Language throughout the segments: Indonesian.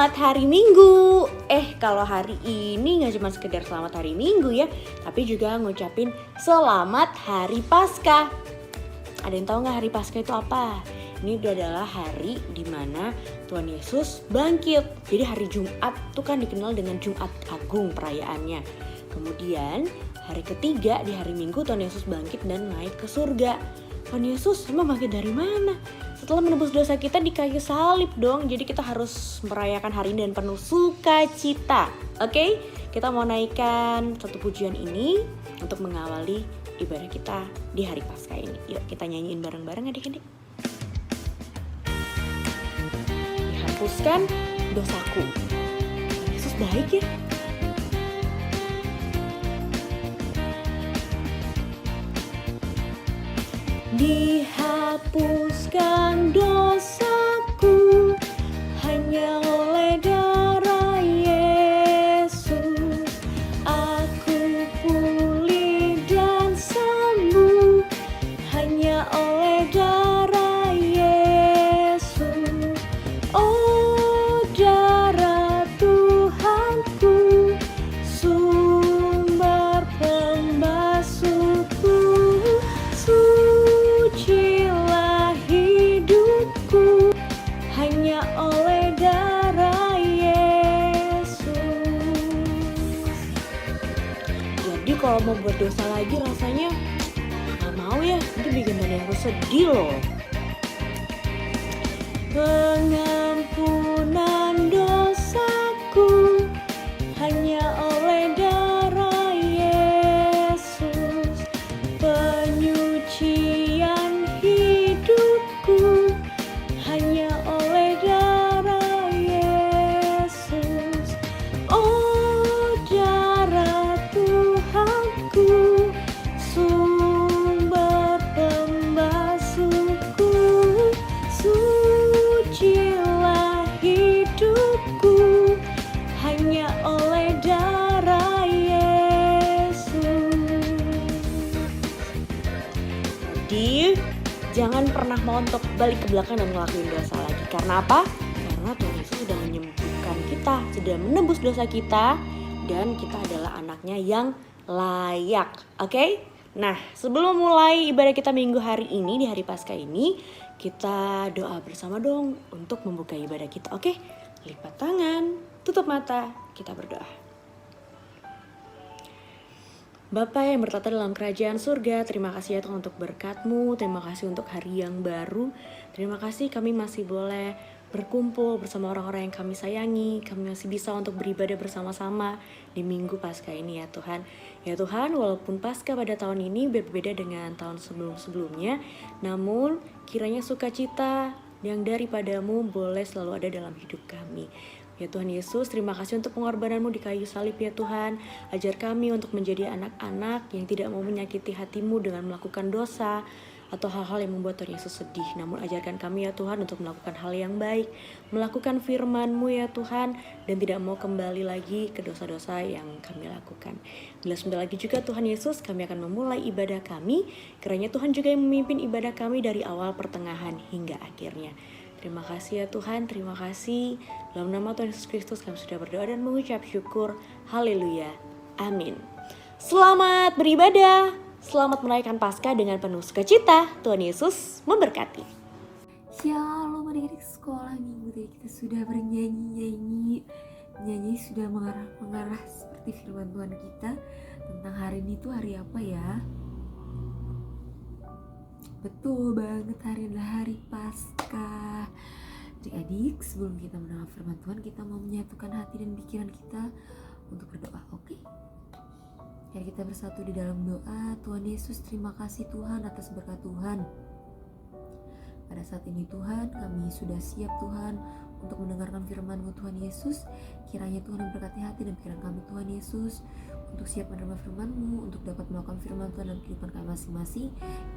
Selamat hari Minggu. Kalau hari ini gak cuma sekedar selamat hari Minggu ya, tapi juga ngucapin selamat hari Paskah. Ada yang tahu gak hari Paskah itu apa? Ini adalah hari dimana Tuhan Yesus bangkit. Jadi hari Jumat itu kan dikenal dengan Jumat Agung perayaannya. Kemudian hari ketiga di hari Minggu Tuhan Yesus bangkit dan naik ke surga. Tuhan Yesus emang bangkit dari mana? Setelah menebus dosa kita di kayu salib dong. Jadi kita harus merayakan hari ini dan penuh sukacita. Oke? Kita mau naikkan satu pujian ini untuk mengawali ibadah kita di hari Paskah ini. Yuk kita nyanyiin bareng-bareng adik-adik. Dihapuskan dosaku. Yesus baik ya. Dihapuskan dosaku hanya oleh darah Yesus. Aku pulih dan sembuh hanya oleh darah Yesus. Oh darah Tuhanku, sumber pembasuhku, sucilah hidupku hanya oleh darah Yesus. Jadi kalau mau buat dosa lagi rasanya gak mau ya, nanti bikin Tuhan Yesus sedih loh. Pengampunan dosaku hanya oleh darah Yesus. Penyucian hidupku hanya oleh darah Yesus. Oh darah Tuhanku, sumber pembasuhku, sucilah hidupku hanya oleh darah Yesus. Jadi jangan pernah mau untuk balik ke belakang dan ngelakuin dosa lagi. Karena apa? Karena Tuhan Yesus sudah menyembuhkan kita, sudah menebus dosa kita, dan kita adalah anaknya yang layak. Oke? Nah, sebelum mulai ibadah kita minggu hari ini, di hari Paskah ini, kita doa bersama dong untuk membuka ibadah kita. Oke? Lipat tangan, tutup mata, kita berdoa. Bapa yang bertata dalam kerajaan surga, terima kasih ya Tuhan untuk berkat-Mu, terima kasih untuk hari yang baru, terima kasih kami masih boleh berkumpul bersama orang-orang yang kami sayangi, kami masih bisa untuk beribadah bersama-sama di minggu Paskah ini ya Tuhan. Ya Tuhan, walaupun Paskah pada tahun ini berbeda dengan tahun sebelum-sebelumnya, namun kiranya sukacita yang daripada-Mu boleh selalu ada dalam hidup kami. Ya Tuhan Yesus, terima kasih untuk pengorbanan-Mu di kayu salib ya Tuhan. Ajar kami untuk menjadi anak-anak yang tidak mau menyakiti hati-Mu dengan melakukan dosa atau hal-hal yang membuat Tuhan Yesus sedih. Namun ajarkan kami ya Tuhan untuk melakukan hal yang baik, melakukan firman-Mu ya Tuhan, dan tidak mau kembali lagi ke dosa-dosa yang kami lakukan. Bila sebentar lagi juga Tuhan Yesus, kami akan memulai ibadah kami. Kiranya Tuhan juga yang memimpin ibadah kami dari awal, pertengahan, hingga akhirnya. Terima kasih ya Tuhan, terima kasih. Dalam nama Tuhan Yesus Kristus kami sudah berdoa dan mengucap syukur. Haleluya. Amin. Selamat beribadah. Selamat merayakan Paskah dengan penuh sukacita. Tuhan Yesus memberkati. Shalom adik-adik sekolah, minggu tadi kita sudah bernyanyi-nyanyi. Nyanyi sudah mengarah seperti firman Tuhan kita tentang hari ini tuh hari apa ya? Betul banget, hari adalah hari Paskah. Adik-adik, sebelum kita mendengar firman Tuhan, kita mau menyatukan hati dan pikiran kita untuk berdoa, oke? Mari kita bersatu di dalam doa. Tuhan Yesus, terima kasih Tuhan atas berkat Tuhan. Pada saat ini Tuhan, kami sudah siap Tuhan untuk mendengarkan firman-Mu Tuhan Yesus. Kiranya Tuhan memberkati hati dan pikiran kami Tuhan Yesus, untuk siap menerima firman-Mu, untuk dapat melakukan firman Tuhan dalam kehidupan kami masing-masing.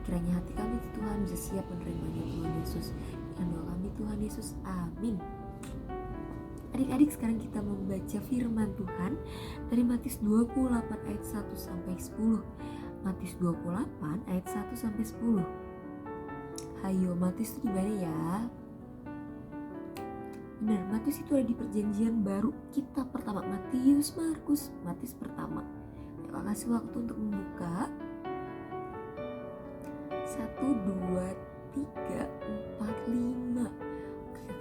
Kiranya hati kami Tuhan bisa siap menerimanya Tuhan Yesus. Dan doa kami Tuhan Yesus, amin. Adik-adik, sekarang kita mau membaca firman Tuhan dari Matius 28 ayat 1 sampai 10. Matius 28 ayat 1 sampai 10. Hayo, Matius itu di mana ya? Benar, Matius itu ada di perjanjian baru, kitab pertama, Matius, Markus, Matius pertama. Kita kasih waktu untuk membuka. 1, 2, 3, 4, 5.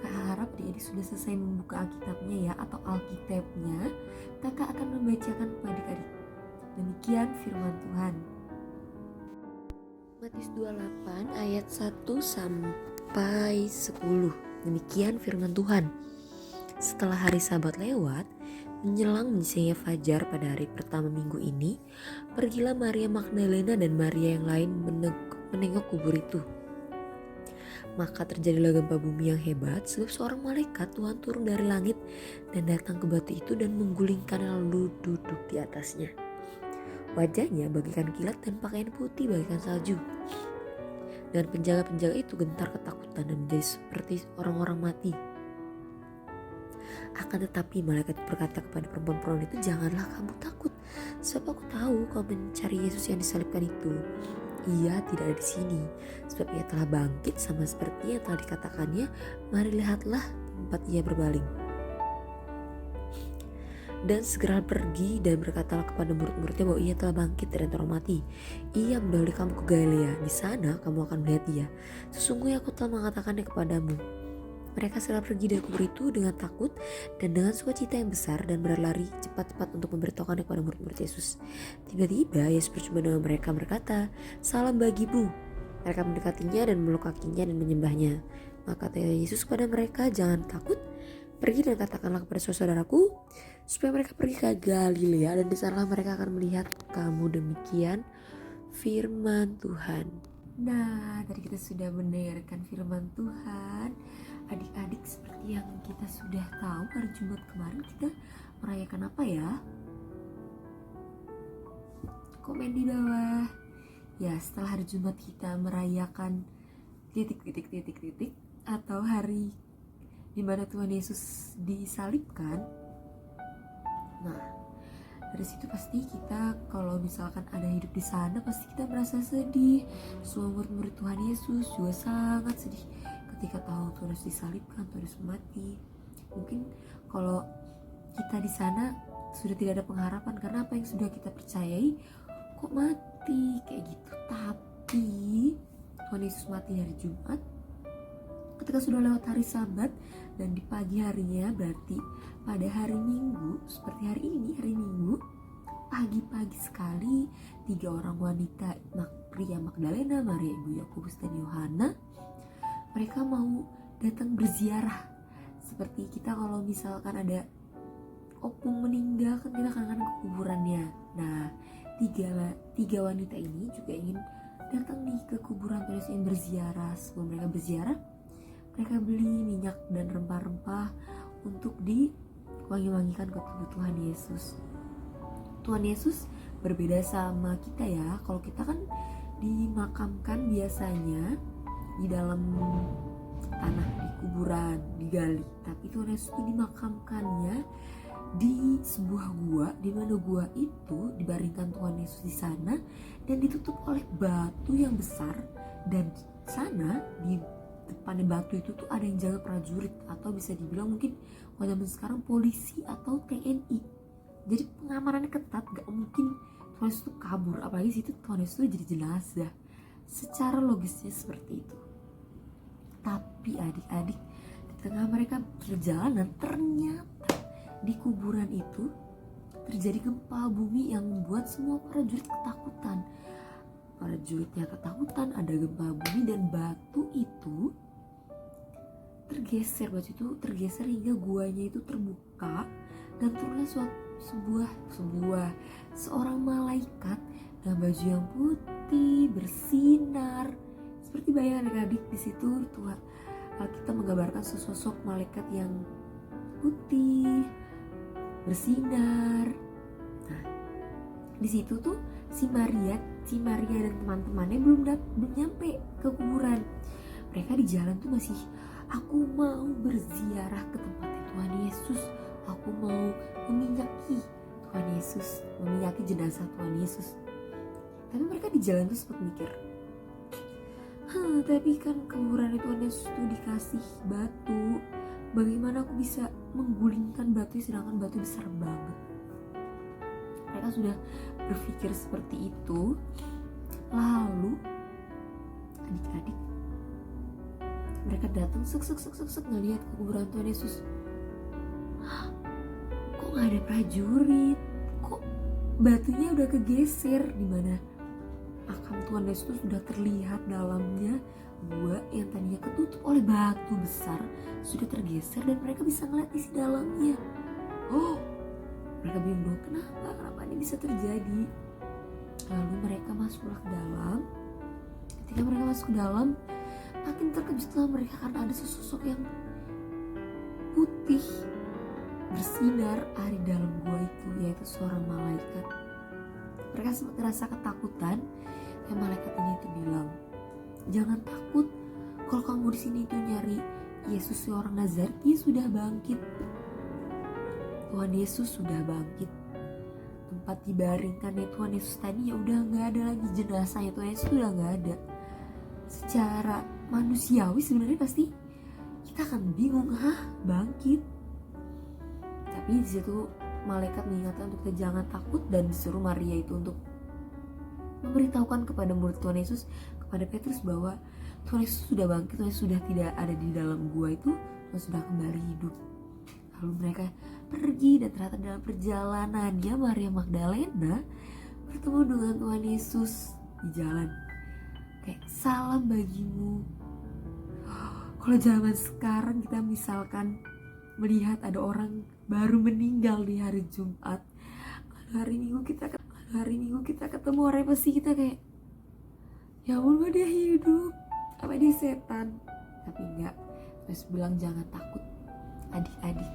Kakak harap adik-adik sudah selesai membuka Alkitabnya ya, atau Alkitabnya. Kakak akan membacakan kepada adik-adik. Demikian firman Tuhan. Matius 28 ayat 1 sampai 10. Demikian firman Tuhan. Setelah hari Sabat lewat, menjelang menyingsingnya fajar pada hari pertama minggu ini, pergilah Maria Magdalena dan Maria yang lain menengok kubur itu. Maka terjadilah gempa bumi yang hebat, sebab seorang malaikat Tuhan turun dari langit dan datang ke batu itu dan menggulingkan lalu duduk di atasnya. Wajahnya bagaikan kilat dan pakaian putih bagaikan salju. Dan penjaga-penjaga itu gentar ketakutan dan menjadi seperti orang-orang mati. Akan tetapi malaikat berkata kepada perempuan-perempuan itu, janganlah kamu takut, sebab aku tahu kau mencari Yesus yang disalibkan itu. Ia tidak ada di sini, sebab ia telah bangkit sama seperti yang telah dikatakannya. Mari lihatlah tempat ia berbaling. Dan segera pergi dan berkatalah kepada murid-muridnya bahwa ia telah bangkit dari antara orang mati. Ia mendahului kamu ke Galilea, di sana kamu akan melihat dia. Sesungguhnya aku telah mengatakannya kepadamu. Mereka segera pergi dari kubur itu dengan takut dan dengan sukacita yang besar dan berlari cepat-cepat untuk memberitahukannya kepada murid-murid Yesus. Tiba-tiba Yesus berjumpa dengan mereka berkata, salam bagimu. Mereka mendekatinya dan memeluk kakinya dan menyembahnya. Maka kata Yesus kepada mereka, jangan takut. Pergi dan katakanlah kepada saudaraku supaya mereka pergi ke Galilea dan di sana mereka akan melihat kamu. Demikian firman Tuhan. Nah, tadi kita sudah mendengarkan firman Tuhan. Adik-adik, seperti yang kita sudah tahu, hari Jumat kemarin kita merayakan apa ya? Komen di bawah. Ya, setelah hari Jumat kita merayakan titik atau hari di mana Tuhan Yesus disalibkan. Nah, dari situ pasti kita kalau misalkan ada hidup di sana pasti kita merasa sedih. Semua murid-murid Tuhan Yesus juga sangat sedih ketika tahu Tuhan Yesus disalibkan, Tuhan Yesus mati. Mungkin kalau kita di sana sudah tidak ada pengharapan karena apa yang sudah kita percayai kok mati kayak gitu. Tapi Tuhan Yesus mati hari Jumat ketika sudah lewat hari Sabat, dan di pagi harinya berarti pada hari Minggu seperti hari ini, hari Minggu pagi-pagi sekali 3 orang wanita, Maria Magdalena, Maria ibu Yakobus dan Yohana, mereka mau datang berziarah. Seperti kita kalau misalkan ada opung meninggal kan kita kadang-kadang ke kuburannya. Nah, tiga wanita ini juga ingin datang nih ke kuburan Tuhan Yesus, yang berziarah. Sebelum mereka berziarah, mereka beli minyak dan rempah-rempah untuk diwangi-wangikan ke tubuh Tuhan Yesus. Tuhan Yesus berbeda sama kita ya. Kalau kita kan dimakamkan biasanya di dalam tanah, di kuburan, digali. Tapi Tuhan Yesus itu dimakamkannya di sebuah gua, di mana gua itu dibaringkan Tuhan Yesus di sana dan ditutup oleh batu yang besar, dan di sana di depan batu itu tuh ada yang jaga prajurit, atau bisa dibilang mungkin kalau zaman sekarang polisi atau TNI. Jadi pengamanannya ketat, gak mungkin Tuhan Yesus tuh kabur, apalagi situ Tuhan Yesus tuh jadi jenazah. Secara logisnya seperti itu. Tapi adik-adik, di tengah mereka perjalanan, ternyata di kuburan itu terjadi gempa bumi yang membuat semua prajurit ketakutan. Prajuritnya ketakutan, ada gempa bumi dan batu itu tergeser hingga guanya itu terbuka, dan turunlah seorang malaikat dengan baju yang putih bersinar. Seperti bayangan adik-adik, di situ Tuhan kita menggambarkan sesosok malaikat yang putih bersinar. Nah, di situ tuh si Maria dan teman-temannya belum nyampe ke kuburan. Mereka di jalan tuh masih, aku mau berziarah ke tempatnya Tuhan Yesus, aku mau meminyaki Tuhan Yesus, meminyaki jenazah Tuhan Yesus. Tapi mereka di jalan tuh sempat mikir, tapi kan kuburan Tuhan Yesus tuh dikasih batu, Bagaimana aku bisa menggulingkan batu sedangkan batu besar banget? Mereka sudah berpikir seperti itu. Lalu adik-adik mereka datang sek ngelihat ke kuburan Tuhan Yesus. Kok gak ada prajurit? Kok batunya udah kegeser? Dimana makam Tuhan Yesus sudah terlihat dalamnya. Gua yang tadinya ketutup oleh batu besar sudah tergeser dan mereka bisa ngeliat isi dalamnya. Oh, mereka bingung dong, kenapa ini bisa terjadi? Lalu mereka masuklah ke dalam. Ketika mereka masuk ke dalam, makin terkejutlah mereka karena ada sesosok yang putih bersinar ada di dalam gua itu, yaitu seorang malaikat. Mereka sempat merasa ketakutan. Dan malaikat ini tuh bilang, jangan takut, kalau kamu di sini itu nyari Yesus seorang Nazaret, dia sudah bangkit. Tuhan Yesus sudah bangkit. Tempat dibaringkannya Tuhan Yesus tadi ya udah nggak ada lagi, jenazahnya Tuhan Yesus udah nggak ada. Secara manusiawi sebenarnya pasti kita akan bingung, bangkit? Tapi di situ malaikat mengingatkan untuk kita jangan takut dan disuruh Maria itu untuk memberitahukan kepada murid Tuhan Yesus, kepada Petrus bahwa Tuhan Yesus sudah bangkit, Tuhan Yesus sudah tidak ada di dalam gua itu, Tuhan sudah kembali hidup. Lalu mereka pergi dan ternyata dalam perjalanannya Maria Magdalena bertemu dengan Tuhan Yesus di jalan. Kayak salam bagimu. Kalau zaman sekarang kita misalkan melihat ada orang baru meninggal di hari Jumat, hari Minggu kita ketemu orang pasti kita kayak, ya Allah dia hidup, apa dia setan? Tapi enggak. Terus bilang jangan takut, adik-adik.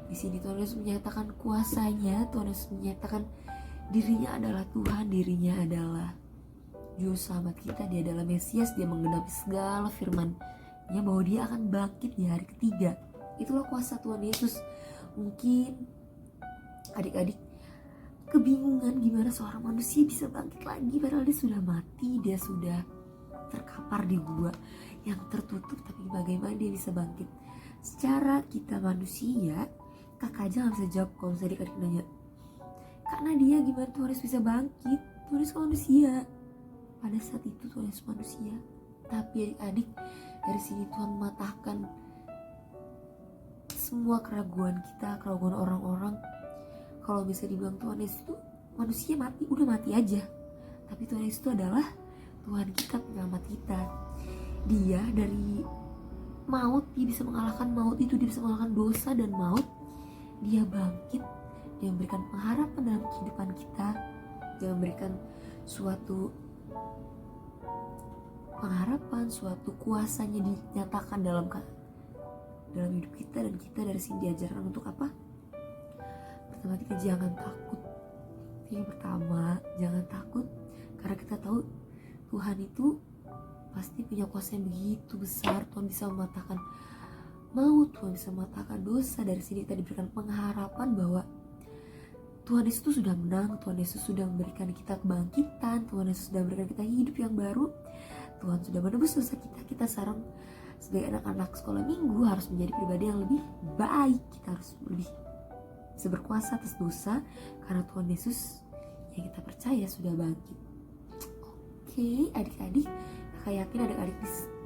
Di sini Tuhan Yesus menyatakan kuasanya, Tuhan Yesus menyatakan dirinya adalah Tuhan, dirinya adalah Juru Selamat kita, dia adalah Mesias, dia menggenapi segala firman-Nya bahwa dia akan bangkit di hari ketiga. Itulah kuasa Tuhan Yesus. Mungkin adik-adik kebingungan gimana seorang manusia bisa bangkit lagi padahal dia sudah mati, dia sudah terkapar di gua yang tertutup, tapi bagaimana dia bisa bangkit? Secara kita manusia, kakak aja gak bisa jawab kalau misalnya adik-adik nanya, karena dia gimana Tuhan Yesus bisa bangkit? Tuhan Yesus manusia. Pada saat itu Tuhan Yesus manusia. Tapi adik-adik, dari sini Tuhan mematahkan semua keraguan kita, keraguan orang-orang. Kalau bisa dibilang Tuhan Yesus itu manusia mati, udah mati aja. Tapi Tuhan Yesus itu adalah Tuhan kita, penyelamat kita. Dia dari maut, dia bisa mengalahkan maut itu, dia bisa mengalahkan dosa dan maut. Dia bangkit, dia memberikan pengharapan dalam kehidupan kita. Dia memberikan suatu pengharapan, suatu kuasanya dinyatakan dalam hidup kita. Dan kita dari sini diajarkan untuk apa? Pertama, kita jangan takut. Yang pertama, jangan takut karena kita tahu Tuhan itu pasti punya kuasa yang begitu besar. Tuhan bisa mematahkan maut, Tuhan bisa mematahkan dosa. Dari sini kita diberikan pengharapan bahwa Tuhan Yesus itu sudah menang, Tuhan Yesus sudah memberikan kita kebangkitan, Tuhan Yesus sudah memberikan kita hidup yang baru, Tuhan sudah menebus dosa kita. Kita sekarang sebagai anak-anak sekolah minggu harus menjadi pribadi yang lebih baik. Kita harus lebih bisa berkuasa atas dosa karena Tuhan Yesus yang kita percaya sudah bangkit. Oke, adik-adik, kakak yakin adik-adik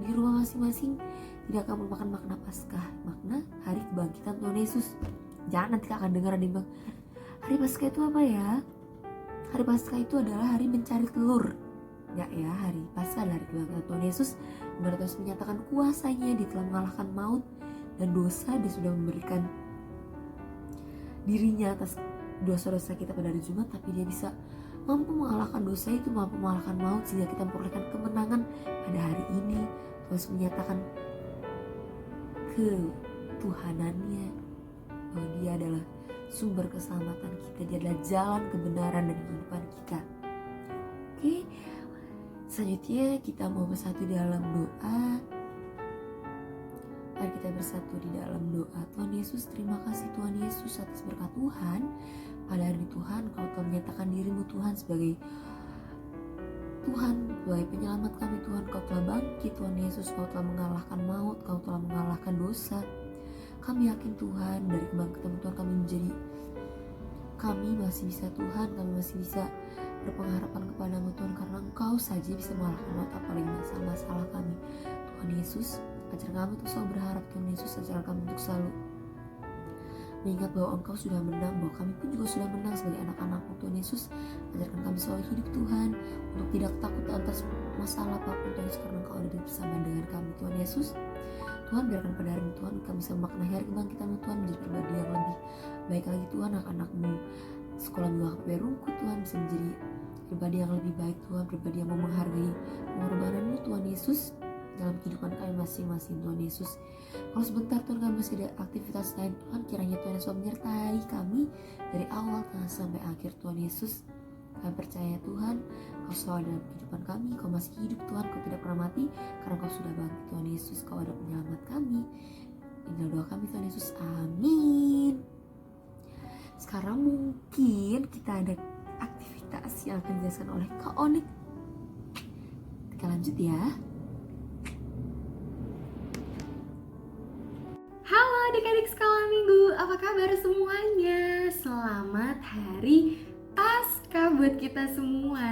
di rumah masing-masing tidak akan melupakan makna Paskah, makna hari kebangkitan Tuhan Yesus. Jangan nanti kakak dengar ada yang bilang, hari Paskah itu apa ya? Hari Paskah itu adalah hari mencari telur. Enggak ya, hari Paskah adalah hari kebangkitan Tuhan Yesus. Dimana Tuhan Yesus menyatakan kuasanya, dia telah mengalahkan maut dan dosa. Dia sudah memberikan dirinya atas dosa-dosa kita pada hari Jumat, tapi dia bisa mampu mengalahkan dosa itu, mampu mengalahkan maut sehingga kita memperolehkan kemenangan pada hari ini. Tuhan Yesus menyatakan ketuhanannya bahwa dia adalah sumber keselamatan kita, dia adalah jalan kebenaran dan kehidupan kita. Oke, selanjutnya kita mau bersatu dalam doa. Mari kita bersatu di dalam doa. Tuhan Yesus, terima kasih Tuhan Yesus atas berkat Tuhan. Pada hari ini Tuhan, Kau telah menyatakan dirimu Tuhan sebagai Tuhan, sebagai penyelamat kami Tuhan. Kau telah bangkit Tuhan Yesus, Kau telah mengalahkan maut, Kau telah mengalahkan dosa. Kami yakin Tuhan dari kebangkitan Tuhan kami masih bisa Tuhan, kami masih bisa berpengharapan kepadamu Tuhan, karena Engkau saja bisa mengalahkan apalagi masalah-masalah kami. Tuhan Yesus, ajar kami untuk selalu berharap. Tuhan Yesus, ajar kami untuk selalu mengingat bahwa Engkau sudah menang, bahwa kami pun juga sudah menang sebagai anak-anak-Mu. Tuhan Yesus, ajarkan kami selalu hidup Tuhan, untuk tidak takut atas masalah apapun Tuhan Yesus, karena Engkau ada bersama dengan kami. Tuhan Yesus, Tuhan, biarkan pada hari ini Tuhan kami bisa memaknai hari kebangkitan-Mu Tuhan menjadi pribadi yang lebih baik lagi Tuhan. Anak-anak-Mu sekolah minggu HPP Rungkut Tuhan bisa menjadi pribadi yang lebih baik Tuhan, pribadi yang mau menghargai pengorbanan-Mu Tuhan Yesus dalam kehidupan kami masing-masing Tuhan Yesus. Kalau sebentar Tuhan kami masih ada aktivitas lain Tuhan, kiranya Tuhan Yesus menyertai kami dari awal tengah sampai akhir Tuhan Yesus. Kami percaya Tuhan, Kau selalu dalam kehidupan kami, Kau masih hidup Tuhan, Kau tidak pernah mati karena Kau sudah bangkit Tuhan Yesus. Kau ada penyelamat kami. Inilah doa kami Tuhan Yesus, amin. Sekarang mungkin kita ada aktivitas yang akan dijelaskan oleh Kak Onik. Kita lanjut ya. Halo adik-adik sekolah minggu, apa kabar semuanya? Selamat hari Paskah buat kita semua.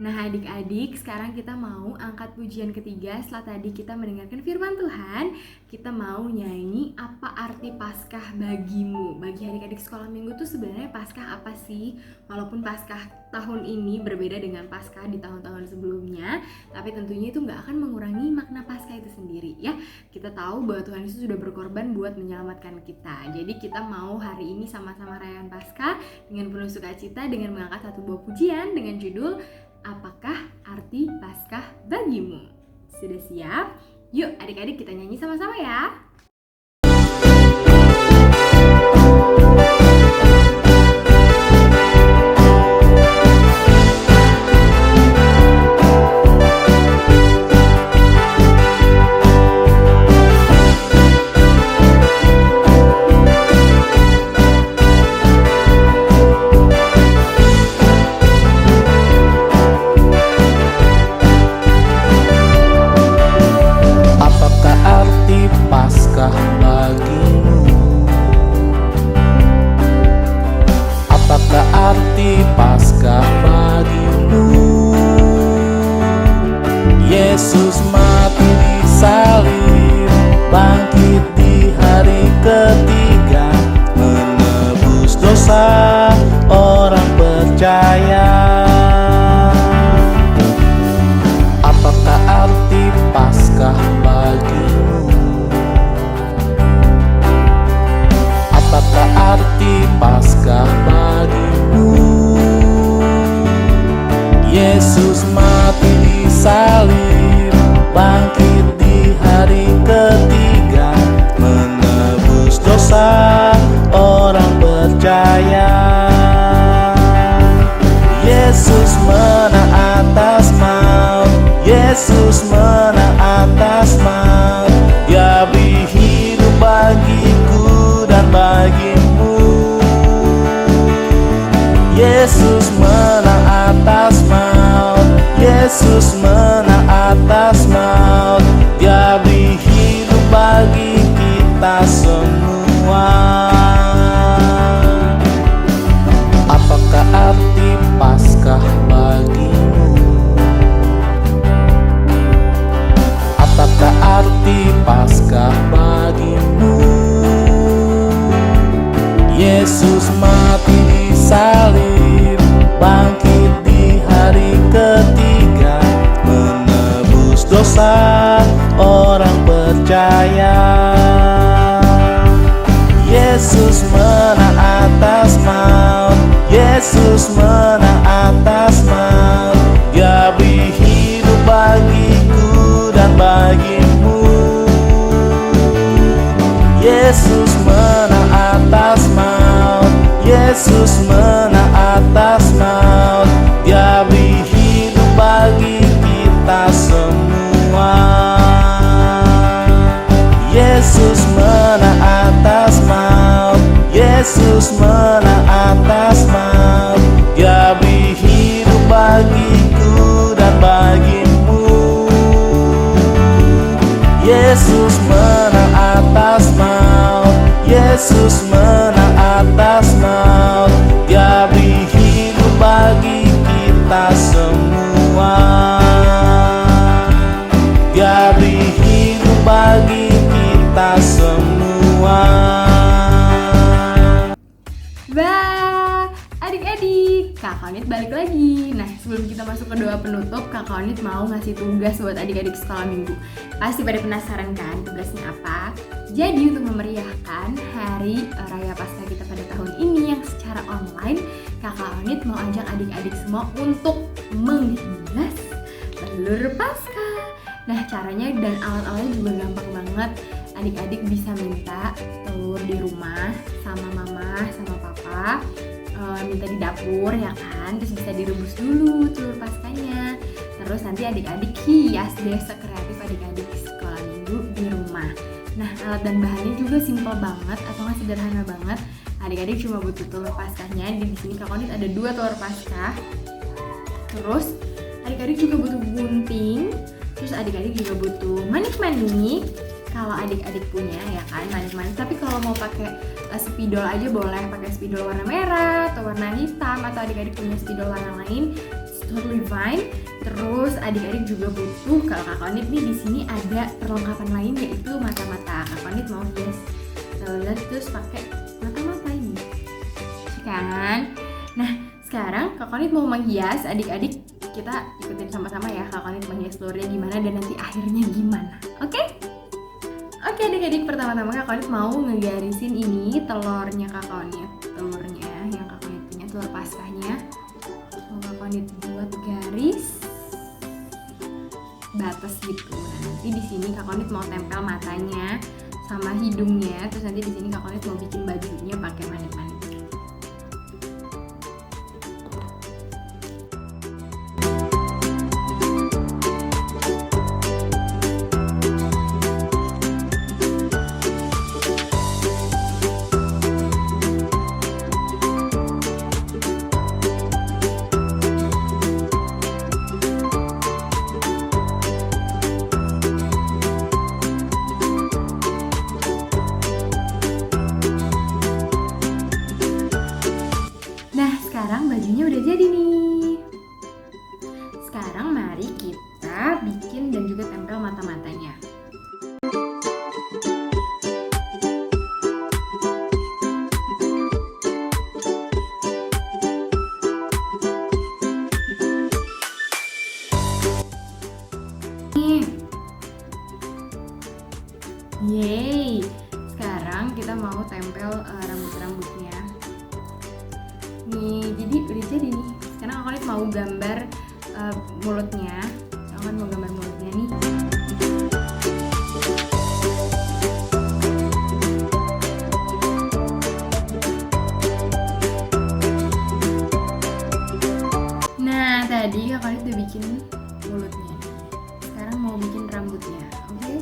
Nah adik-adik, sekarang kita mau angkat pujian ketiga. Setelah tadi kita mendengarkan firman Tuhan, kita mau nyanyi apa arti Paskah bagimu. Bagi adik-adik sekolah minggu tuh sebenarnya Paskah apa sih? Walaupun Paskah tahun ini berbeda dengan Paskah di tahun-tahun sebelumnya, tapi tentunya itu gak akan mengurangi makna Paskah itu sendiri ya. Kita tahu bahwa Tuhan Yesus sudah berkorban buat menyelamatkan kita. Jadi kita mau hari ini sama-sama rayakan Paskah dengan penuh sukacita dengan mengangkat satu buah pujian dengan judul Apakah Arti Paskah Bagimu? Sudah siap? Yuk adik-adik kita nyanyi sama-sama ya. Arti Paskah bagimu. Yesus mati di salib, bangkit di hari ketiga, menebus dosa orang percaya. Apakah arti Paskah bagimu? Apakah arti Paskah bagimu? Yesus mati di salib, bangkit di hari ketiga, menebus dosa orang percaya. Yesus menang atas maut, Yesus menang atas maut. Dia beri hidup bagiku dan bagimu. Yesus menang atas maut, Yesus menang atas maut. Dia beri hidup bagi kita semua. Apakah arti Paskah bagimu? Apakah arti Paskah bagimu? Yesus mati di salib, bangkit di hari ketiga, menebus dosa orang percaya. Yesus menang atas maut, Yesus menang atas maut. Dia beri hidup bagiku dan bagimu. Yesus menang atas maut, Yesus menang atas maut. Dia beri hidup bagi kita semua. Yesus menang atas maut, Yesus menang atas maut. Dia beri hidup bagiku dan bagimu. Yesus menang atas maut, Yesus menang atas maut. Dia beri hidup bagi kita semua. Dia beri hidup bagi kita semua. Bah, adik-adik, Kakak Onit balik lagi. Nah, sebelum kita masuk ke doa penutup, Kakak Onit mau ngasih tugas buat adik-adik sekolah minggu. Pasti pada penasaran kan tugasnya apa? Jadi untuk memeriahkan hari Raya Paskah kita pada tahun ini yang secara online, Kakak Onit mau ajak adik-adik semua untuk menghias telur Paskah. Nah, caranya dan alat-alatnya juga gampang banget. Adik-adik bisa minta telur di rumah sama mama, sama papa, minta di dapur ya kan, terus bisa direbus dulu telur Paskahnya. Terus nanti adik-adik hias deh sekreatif adik-adik sekolah minggu di rumah. Nah, alat dan bahannya juga simple banget atau nggak sederhana banget. Adik-adik cuma butuh telur Paskahnya. Di sini Kak Onit ada 2 telur Paskah. Terus adik-adik juga butuh gunting. Terus adik-adik juga butuh manik-manik. Kalau adik-adik punya ya kan manik-manik. Tapi kalau mau pakai spidol aja boleh, pakai spidol warna merah atau warna hitam, atau adik-adik punya spidol warna lain, it's totally fine. Terus adik-adik juga butuh, kalau Kakak Onit nih di sini ada perlengkapan lain yaitu mata-mata. Kakak Onit mau hias telur terus pakai mata-mata ini, kan? Nah, sekarang Kakak Onit mau menghias adik-adik. Kita ikutin sama-sama ya Kakak Onit menghias telurnya gimana dan nanti akhirnya gimana. Oke? Oke adik-adik, pertama-tama Kakak Onit mau ngegarisin ini telurnya Kakak Onit. Telurnya yang Kakak Onit punya, telur Paskahnya. Mau Kakak Onit buat garis batas gitu. Nah, nanti di sini Kakak Onit mau tempel matanya sama hidungnya. Terus nanti di sini Kakak Onit mau bikin bajunya pakai manik-manik. Sekarang bajunya udah jadi nih. Sekarang mari kita bikin dan juga tempel mata-matanya. Nih. Yeay. Sekarang kita mau tempel rambut-rambutnya. Nih, jadi udah jadi nih. Sekarang Kakak Onit mau gambar mulutnya. Kakak Onit mau gambar mulutnya nih. Nah, tadi Kakak Onit udah bikin mulutnya. Sekarang mau bikin rambutnya, oke?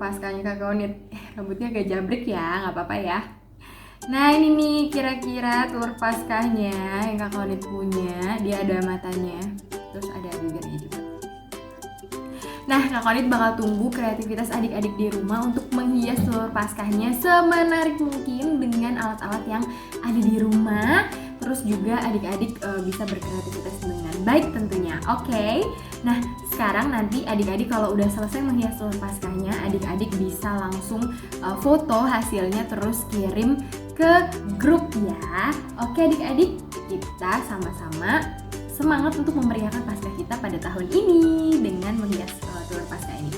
Paskahnya Kakak Onit. Rambutnya agak jabrik ya, nggak apa-apa ya. Nah ini nih kira-kira telur Paskahnya yang Kakak Onit punya. Dia ada matanya, terus ada bibirnya juga. Nah Kakak Onit bakal tunggu kreativitas adik-adik di rumah untuk menghias telur Paskahnya semenarik mungkin dengan alat-alat yang ada di rumah. Terus juga adik-adik bisa berkreativitas dengan baik tentunya. Oke. Nah sekarang nanti adik-adik kalau udah selesai menghias telur Paskahnya, adik-adik bisa langsung foto hasilnya terus kirim ke grup ya. Oke adik-adik, kita sama-sama semangat untuk memeriahkan Paskah kita pada tahun ini dengan menghias telur Paskah ini.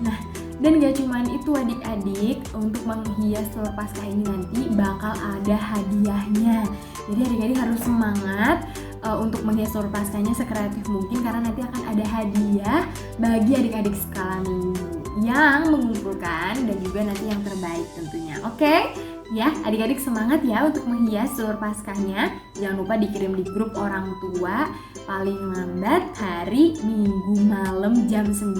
Nah, dan gak cuman itu adik-adik, untuk menghias telur Paskah ini nanti bakal ada hadiahnya. Jadi adik-adik harus semangat untuk menghias telur Paskahnya sekreatif mungkin, karena nanti akan ada hadiah bagi adik-adik skala minggu yang mengumpulkan dan juga nanti yang terbaik tentunya. Oke? Ya, adik-adik semangat ya untuk menghias telur paskahnya. Jangan lupa dikirim di grup orang tua paling lambat hari Minggu malam jam 9.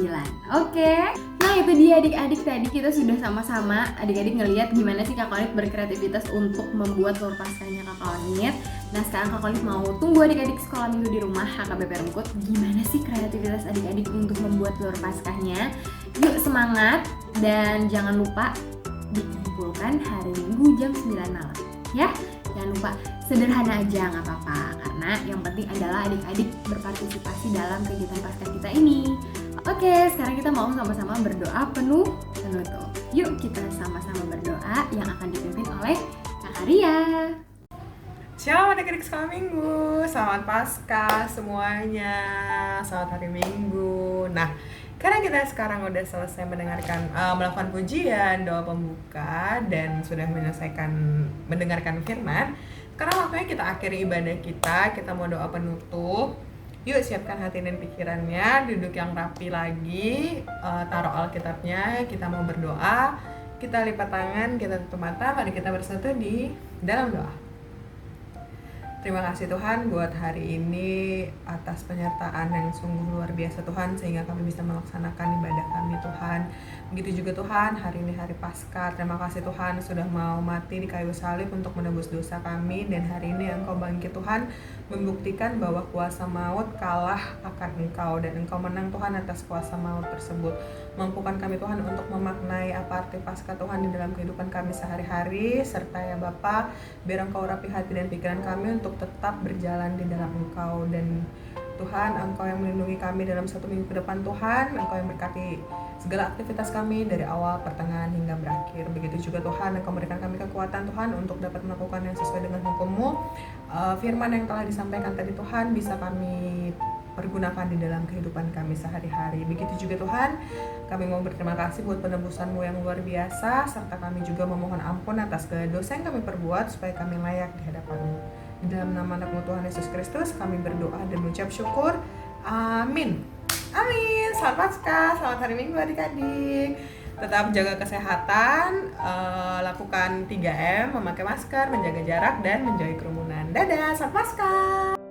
Oke. Nah, itu dia adik-adik, tadi kita sudah sama-sama adik-adik ngelihat gimana sih Kak Konit berkreativitas untuk membuat telur paskahnya Kak Konit. Nah, sekarang Kak Konit mau tunggu adik-adik sekolah minggu di rumah HKBP Rungkut. Gimana sih kreativitas adik-adik untuk membuat telur paskahnya? Yuk semangat dan jangan lupa dikumpulkan hari Minggu jam 9 malam ya. Jangan lupa, sederhana aja nggak apa-apa, karena yang penting adalah adik-adik berpartisipasi dalam kegiatan Paskah kita ini. Oke, sekarang kita mau sama-sama berdoa penutup. Yuk kita sama-sama berdoa yang akan dipimpin oleh Kak Ria. Shalom adik-adik sekolah minggu, selamat Paskah semuanya, selamat hari Minggu. Nah, karena kita sekarang udah selesai melakukan pujian, doa pembuka, dan sudah mendengarkan firman, sekarang waktunya kita akhiri ibadah kita mau doa penutup. Yuk siapkan hati dan pikirannya, duduk yang rapi lagi, taruh Alkitabnya, kita mau berdoa, kita lipat tangan, kita tutup mata, mari kita bersatu di dalam doa. Terima kasih Tuhan buat hari ini atas penyertaan yang sungguh luar biasa Tuhan, sehingga kami bisa melaksanakan ibadah kami Tuhan. Begitu juga Tuhan, hari ini hari Paskah. Terima kasih Tuhan sudah mau mati di kayu salib untuk menebus dosa kami, dan hari ini Engkau bangkit Tuhan, membuktikan bahwa kuasa maut kalah akan Engkau, dan Engkau menang Tuhan atas kuasa maut tersebut. Mampukan kami Tuhan untuk memaknai apa arti Paskah Tuhan di dalam kehidupan kami sehari-hari, serta ya Bapa, biar Engkau rapi hati dan pikiran kami untuk tetap berjalan di dalam Engkau. Dan Tuhan, Engkau yang melindungi kami dalam 1 minggu ke depan Tuhan, Engkau yang berkati segala aktivitas kami dari awal, pertengahan, hingga berakhir. Begitu juga Tuhan, Engkau memberikan kami kekuatan Tuhan untuk dapat melakukan yang sesuai dengan hukum-Mu. Firman yang telah disampaikan tadi Tuhan bisa kami pergunakan di dalam kehidupan kami sehari-hari. Begitu juga Tuhan, kami mau berterima kasih buat penebusan-Mu yang luar biasa, serta kami juga memohon ampun atas segala dosa yang kami perbuat, supaya kami layak di hadapan-Mu. Di dalam nama anak-Mu Tuhan Yesus Kristus, kami berdoa dan mengucap syukur. Amin. Amin. Selamat Paskah, selamat hari Minggu adik-adik. Tetap jaga kesehatan, lakukan 3M, memakai masker, menjaga jarak, dan menjauhi kerumunan. Dadah, selamat Paskah.